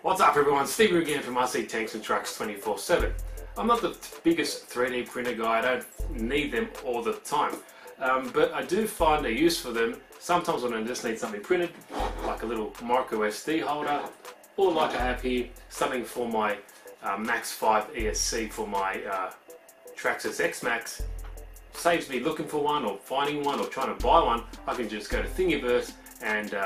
What's up everyone, Steve again from RC Tanks and Trucks 24/7. I'm not the biggest 3D printer guy, I don't need them all the time. But I do find a use for them sometimes when I just need something printed, like a little micro SD holder, or like I have here, something for my Max 5 ESC for my Traxxas X Max. Saves me looking for one or finding one or trying to buy one. I can just go to Thingiverse and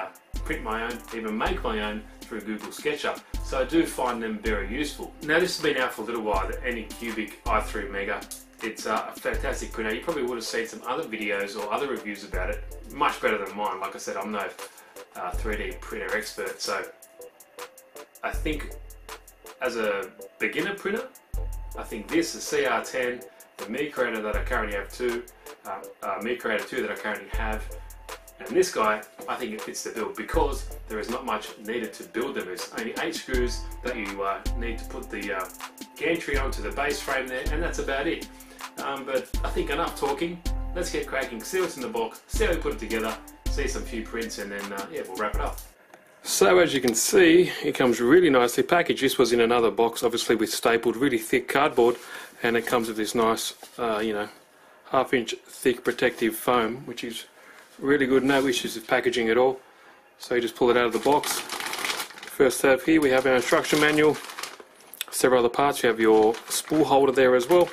print my own, even make my own through Google SketchUp. So I do find them very useful. Now this has been out for a little while, the Anycubic I3 Mega. It's a fantastic printer. You probably would have seen some other videos or other reviews about it. Much better than mine. Like I said, I'm no 3D printer expert. So I think as a beginner printer, I think this, the CR10, the Mi Creator that I currently have Mi Creator 2 that I currently have, and this guy, I think it fits the bill because there is not much needed to build them. There's only 8 screws that you need to put the gantry onto the base frame there, and that's about it. But I think enough talking. Let's get cracking, see what's in the box, see how we put it together, see some few prints, and then yeah, we'll wrap it up. So as you can see, it comes really nicely packaged. This was in another box, obviously with stapled, really thick cardboard, and it comes with this nice, you know, 1/2 inch thick protective foam, which is really good. No issues with packaging at all. So you just pull it out of the box. First tab here, we have our instruction manual, several other parts. You have your spool holder there as well,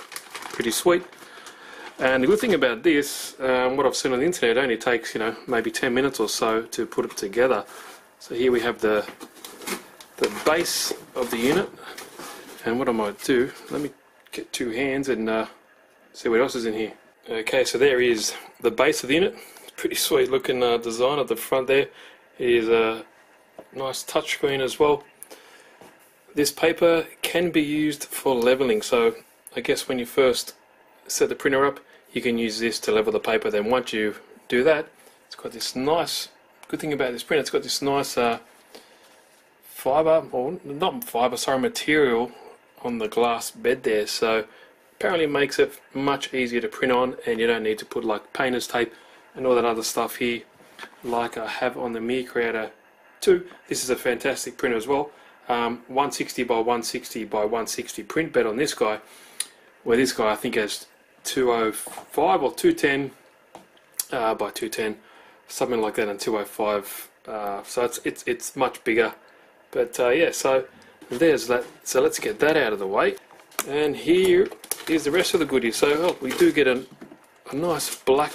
pretty sweet. And the good thing about this, what I've seen on the internet, it only takes, you know, maybe 10 minutes or so to put it together. So here we have the base of the unit, and what I might do, let me get 2 hands and see what else is in here. Okay, so there is the base of the unit. Pretty sweet looking design at the front there. It is a nice touchscreen as well. This paper can be used for leveling, so I guess when you first set the printer up, you can use this to level the paper. Then once you do that, it's got this nice, good thing about this printer, it's got this nice fiber, or not fiber, sorry, material on the glass bed there. So apparently it makes it much easier to print on, and you don't need to put like painter's tape and all that other stuff here like I have on the Mi Creator 2. This is a fantastic printer as well. 160 by 160 by 160 print bed on this guy, where this guy I think has 205 or 210 by 210, something like that, and 205. So it's much bigger. But yeah, so there's that. So let's get that out of the way. And here is the rest of the goodies. So we do get a nice black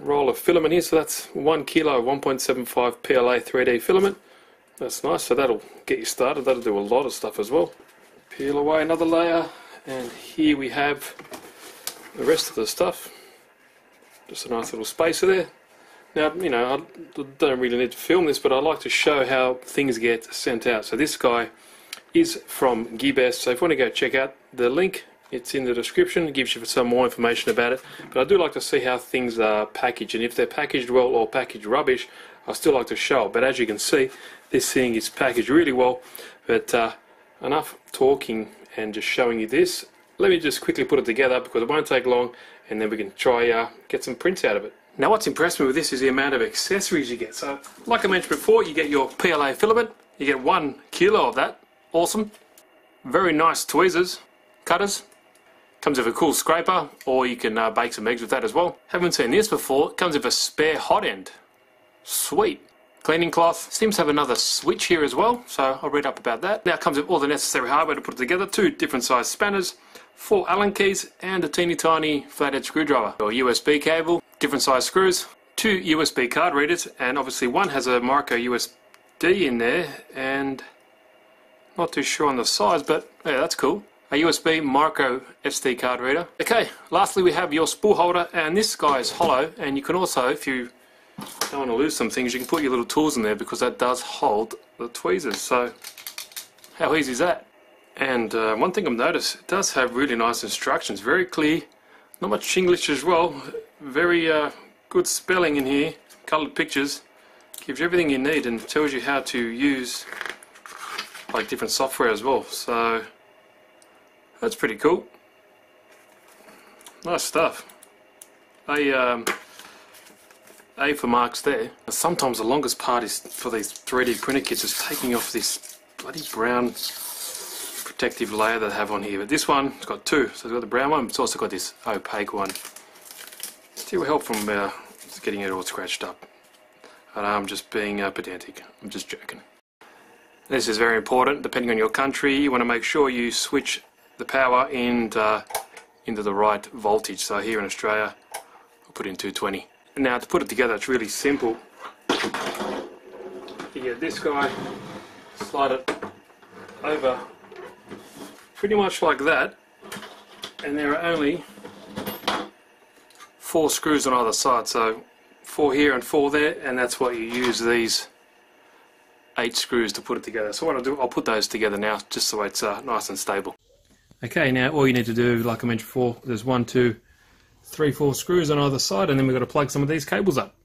roll of filament here, so that's 1 kilo 1.75 PLA 3D filament. That's nice, so that'll get you started. That'll do a lot of stuff as well. Peel away another layer, and here we have the rest of the stuff. Just a nice little spacer there. Now, you know, I don't really need to film this, but I like to show how things get sent out. So this guy is from Gearbest, so if you want to go check out the link, it's in the description. It gives you some more information about it. But I do like to see how things are packaged, and if they're packaged well or packaged rubbish, I still like to show it. But as you can see, this thing is packaged really well. But enough talking and just showing you this. Let me just quickly put it together because it won't take long, and then we can try get some prints out of it. Now what's impressed me with this is the amount of accessories you get. So like I mentioned before, you get your PLA filament. You get 1 kilo of that. Awesome. Very nice tweezers, cutters. Comes with a cool scraper, or you can bake some eggs with that as well. Haven't seen this before. It comes with a spare hot end. Sweet. Cleaning cloth. Seems to have another switch here as well, so I'll read up about that. Now it comes with all the necessary hardware to put it together. 2 different size spanners, 4 Allen keys, and a teeny tiny flathead screwdriver. Or USB cable, different size screws, 2 USB card readers, and obviously one has a micro USB in there, and not too sure on the size, but yeah, that's cool. A USB micro SD card reader. Okay, lastly we have your spool holder, and this guy is hollow, and you can also, if you don't want to lose some things, you can put your little tools in there because that does hold the tweezers. So how easy is that? And one thing I've noticed, it does have really nice instructions, very clear, not much English as well, very good spelling in here, coloured pictures, gives you everything you need and tells you how to use like different software as well. So that's pretty cool. Nice stuff. A for marks there. Sometimes the longest part is for these 3D printer kits is taking off this bloody brown protective layer that I have on here, but this one, it's got two. So it's got the brown one, but it's also got this opaque one. Still help from getting it all scratched up. And I'm just being pedantic. I'm just joking. This is very important. Depending on your country, you want to make sure you switch the power into the right voltage. So here in Australia, I'll put in 220. Now to put it together, it's really simple. You get this guy, slide it over pretty much like that, and there are only 4 screws on either side, so 4 here and 4 there, and that's what you use these 8 screws to put it together. So what I'll do, I'll put those together now just so it's nice and stable. Okay, now all you need to do, like I mentioned before, there's 1, 2, 3, 4 screws on either side, and then we've got to plug some of these cables up.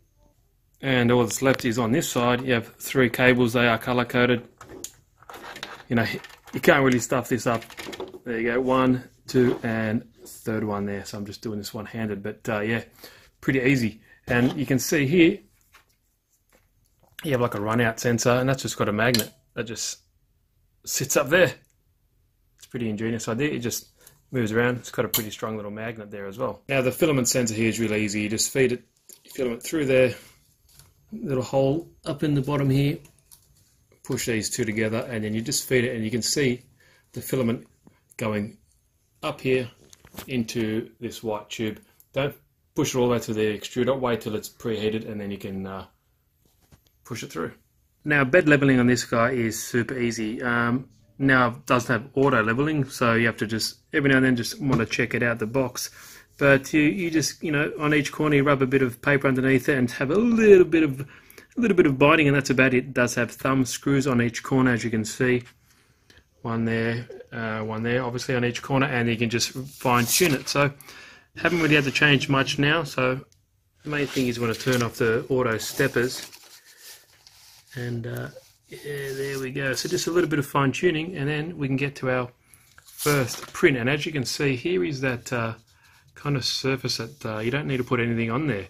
And all that's left is on this side, you have 3 cables, they are color coded. You know, you can't really stuff this up. There you go, 1, 2, and third one there. So I'm just doing this one-handed, but yeah, pretty easy. And you can see here, you have like a run-out sensor, and that's just got a magnet that just sits up there. It's a pretty ingenious idea. It just moves around. It's got a pretty strong little magnet there as well. Now the filament sensor here is really easy. You just feed it, filament through there, little hole up in the bottom here, push these 2 together, and then you just feed it, and you can see the filament going up here into this white tube. Don't push it all the way to the extruder, wait till it's preheated, and then you can push it through. Now bed leveling on this guy is super easy. Now it doesn't have auto leveling, so you have to just every now and then just want to check it out the box. But you just, you know, on each corner you rub a bit of paper underneath it and have a little bit of binding, and that's about it. It does have thumb screws on each corner, as you can see. One there, obviously on each corner, and you can just fine tune it. So haven't really had to change much now. So the main thing is you want to turn off the auto steppers, and yeah, there we go. So just a little bit of fine tuning, and then we can get to our first print. And as you can see, here is that kind of surface that you don't need to put anything on there.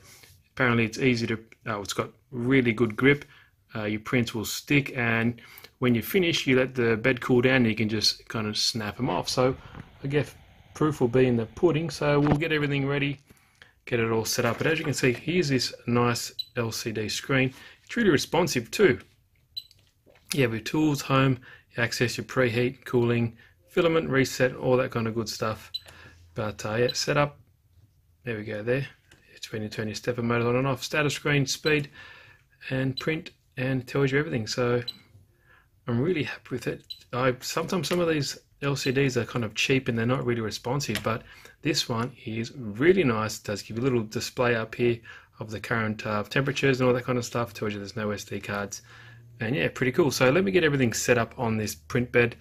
Apparently it's easy to, it's got really good grip. Your prints will stick, and when you finish you let the bed cool down and you can just kind of snap them off. So I guess proof will be in the pudding. So we'll get everything ready, get it all set up. But as you can see, here's this nice LCD screen. It's really responsive too. You have your tools, home, you access your preheat, cooling, filament, reset, all that kind of good stuff. But yeah, set up, there we go there. It's when you turn your stepper motor on and off, status screen, speed, and print, and it tells you everything. So I'm really happy with it. Sometimes some of these LCDs are kind of cheap and they're not really responsive, but this one is really nice. It does give you a little display up here of the current temperatures and all that kind of stuff. It tells you there's no SD cards. And yeah, pretty cool. So let me get everything set up on this print bed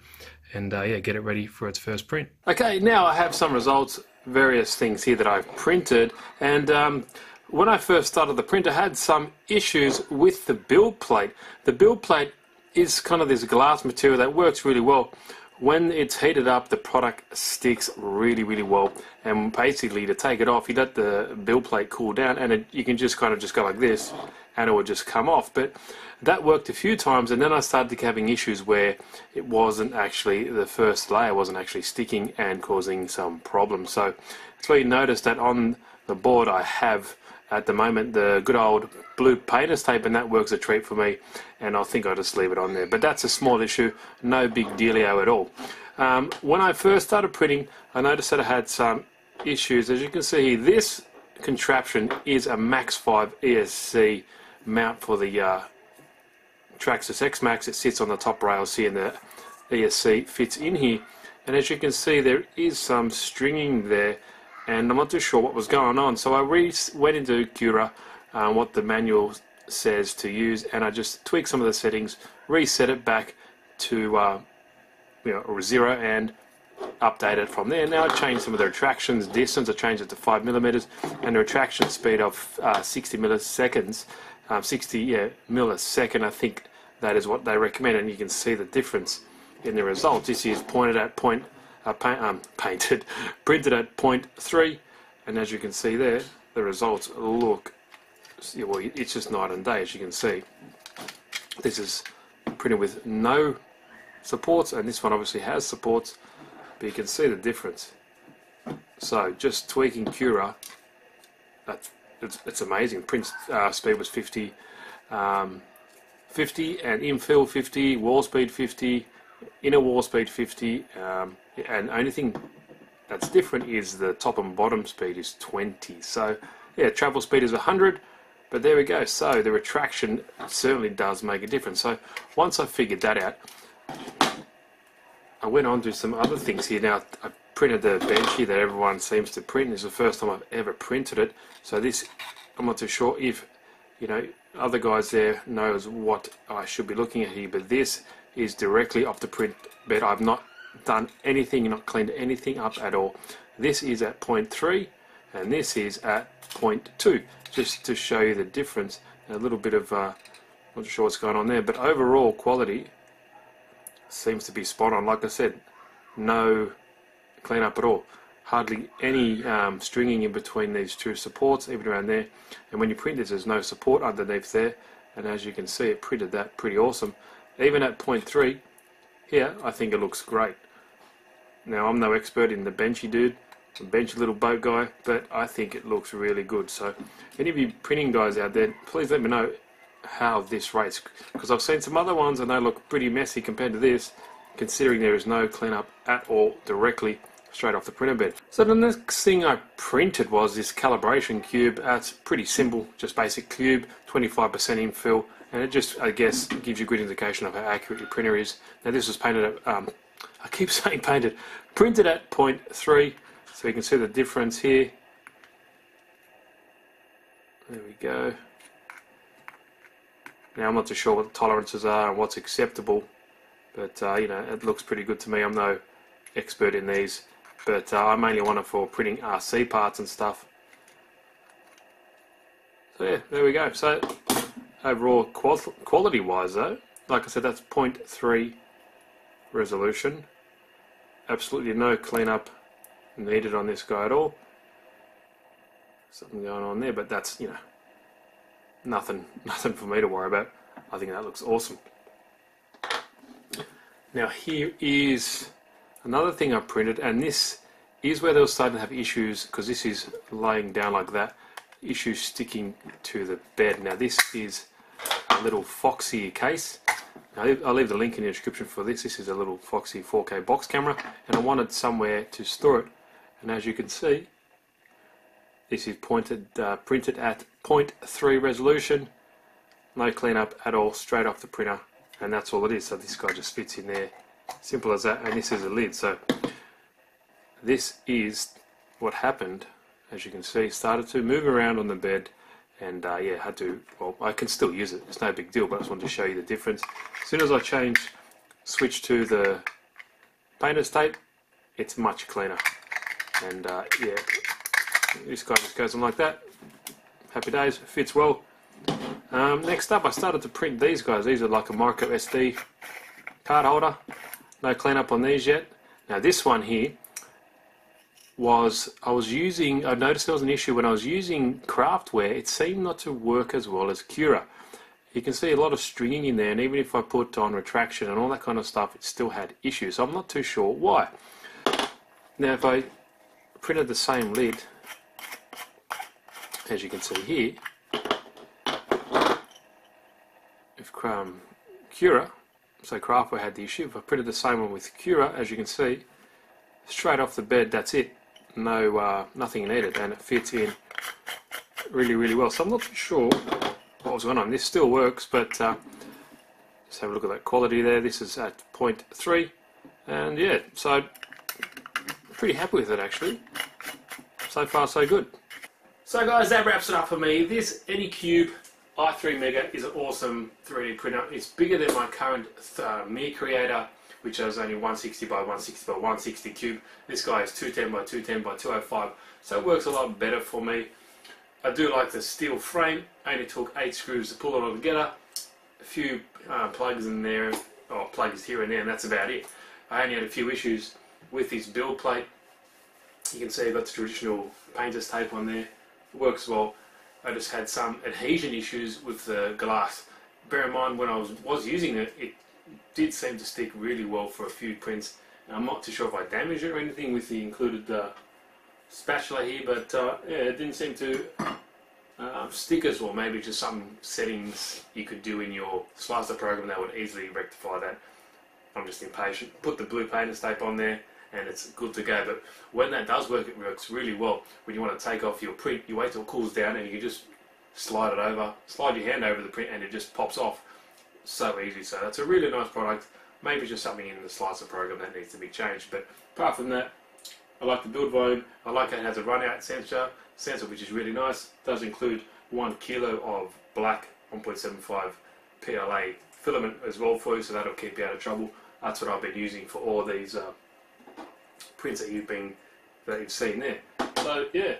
and yeah, get it ready for its first print. Okay, now I have some results, various things here that I've printed, and when I first started the print I had some issues with the build plate. The build plate is kind of this glass material that works really well. When it's heated up, the product sticks really well, and basically to take it off you let the build plate cool down, and you can just kind of just go like this and it will just come off. But that worked a few times, and then I started having issues where it wasn't actually, the first layer wasn't actually sticking and causing some problems. So that's why you notice that on the board I have at the moment the good old blue painter's tape, and that works a treat for me, and I think I'll just leave it on there. But that's a small issue, no big dealio at all. When I first started printing I noticed that I had some issues. As you can see here, this contraption is a Max 5 ESC mount for the Traxxas X-Max. It sits on the top rails here and the ESC fits in here, and as you can see there is some stringing there, and I'm not too sure what was going on. So I went into Cura, what the manual says to use, and I just tweaked some of the settings, reset it back to 0 and update it from there. Now I changed some of the retractions distance. I changed it to 5mm, and the retraction speed of 60 milliseconds. 60 millisecond, I think that is what they recommend, and you can see the difference in the results. This is pointed at printed at 0.3, and as you can see there, the results look, well, it's just night and day. As you can see, this is printed with no supports, and this one obviously has supports, but you can see the difference. So just tweaking Cura, it's amazing. Print speed was 50, 50, and infill 50, wall speed 50, inner wall speed 50, and only thing that's different is the top and bottom speed is 20. So yeah, travel speed is 100, but there we go. So the retraction certainly does make a difference. So once I figured that out, I went on to some other things here. Now I printed the benchy that everyone seems to print. This is the first time I've ever printed it. So this, I'm not too sure if, you know, other guys there knows what I should be looking at here, but this is directly off the print bed. I've not done anything, not cleaned anything up at all. This is at 0.3 and this is at 0.2, just to show you the difference. A little bit of not sure what's going on there, but overall quality seems to be spot on. Like I said, no cleanup at all, hardly any stringing in between these two supports, even around there. And when you print this, there's no support underneath there, and as you can see, it printed that pretty awesome. Even at 0.3 here, I think it looks great. Now I'm no expert in the benchy dude, the benchy little boat guy, but I think it looks really good. So any of you printing guys out there, please let me know how this rates, because I've seen some other ones and they look pretty messy compared to this, considering there is no cleanup at all directly straight off the printer bed. So the next thing I printed was this calibration cube. It's pretty simple, just basic cube, 25% infill, and it just, I guess, gives you a good indication of how accurate your printer is. Now this was painted at, I keep saying painted, printed at 0.3, so you can see the difference here. There we go. Now I'm not too sure what the tolerances are and what's acceptable, but you know, it looks pretty good to me. I'm no expert in these, but I mainly want it for printing RC parts and stuff. So yeah, there we go. So overall quality wise though, like I said, that's 0.3 resolution. Absolutely no cleanup needed on this guy at all. Something going on there, but that's, you know, nothing for me to worry about. I think that looks awesome. Now here is another thing I printed, and this is where they were starting to have issues, because this is laying down like that, issues sticking to the bed. Now this is a little Foxy case. Now, I'll leave the link in the description for this. This is a little Foxy 4K box camera, and I wanted somewhere to store it, and as you can see, this is printed at 0.3 resolution, no cleanup at all, straight off the printer, and that's all it is. So this guy just fits in there, simple as that, and this is a lid. So this is what happened. As you can see, started to move around on the bed, and yeah, had to, well, I can still use it, it's no big deal, but I just wanted to show you the difference. As soon as I switch to the painter's tape, it's much cleaner, and yeah, this guy just goes on like that. Happy days, fits well. Next up, I started to print these guys. These are like a micro SD card holder. No cleanup on these yet. Now this one here was, I noticed there was an issue when I was using Craftware. It seemed not to work as well as Cura. You can see a lot of stringing in there, and even if I put on retraction and all that kind of stuff, it still had issues. So I'm not too sure why. Now if I printed the same lid, as you can see here, if Cura, so Craftware had the issue, if I printed the same one with Cura, as you can see, straight off the bed, that's it. No, nothing needed, and it fits in really, really well. So I'm not too sure what was going on. This still works, but just have a look at that quality there. This is at 0.3, and yeah, so pretty happy with it actually. So far, so good. So guys, that wraps it up for me. This Anycubic i3 Mega is an awesome 3D printer. It's bigger than my current Me Creator, which is only 160 by 160 by 160 cube. This guy is 210 by 210 by 205, so it works a lot better for me. I do like the steel frame. I only took 8 screws to pull it all together. A few plugs in there, or plugs here and there, and that's about it. I only had a few issues with this build plate. You can see I've got the traditional painter's tape on there. It works well. I just had some adhesion issues with the glass. Bear in mind, when I was using it, did seem to stick really well for a few prints. I'm not too sure if I damaged it or anything with the included spatula here, but yeah, it didn't seem to stick as well. Maybe just some settings you could do in your slicer program that would easily rectify that. I'm just impatient. Put the blue painter's tape on there and it's good to go. But when that does work, it works really well. When you want to take off your print, you wait till it cools down and you just slide it over, slide your hand over the print and it just pops off. So easy. So that's a really nice product. Maybe just something in the slicer program that needs to be changed. But apart from that, I like the build volume. I like it has a run out sensor which is really nice. It does include 1 kilo of black 1.75 PLA filament as well for you, so that'll keep you out of trouble. That's what I've been using for all these prints that you've seen there. So yeah,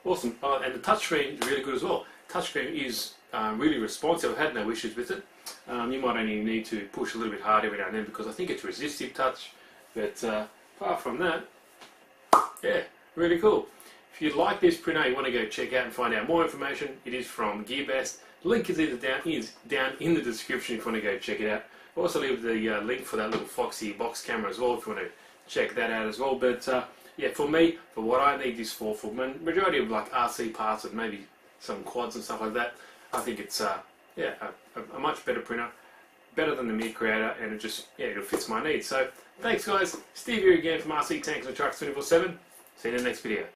awesome. And the touchscreen is really good as well. Touchscreen is really responsive. I've had no issues with it. You might only need to push a little bit harder every now and then because I think it's resistive touch. But apart from that, yeah, really cool. If you like this printer, you want to go check out and find out more information, it is from GearBest. Link is either down in the description if you want to go check it out. I'll also leave the link for that little Foxy box camera as well if you want to check that out as well. But yeah, for me, for what I need this for majority of like RC parts and maybe some quads and stuff like that, I think it's yeah, a much better printer, better than the Mid Creator, and it just, yeah, it fits my needs. So thanks guys, Steve here again from RC Tanks and Trucks 24/7. See you in the next video.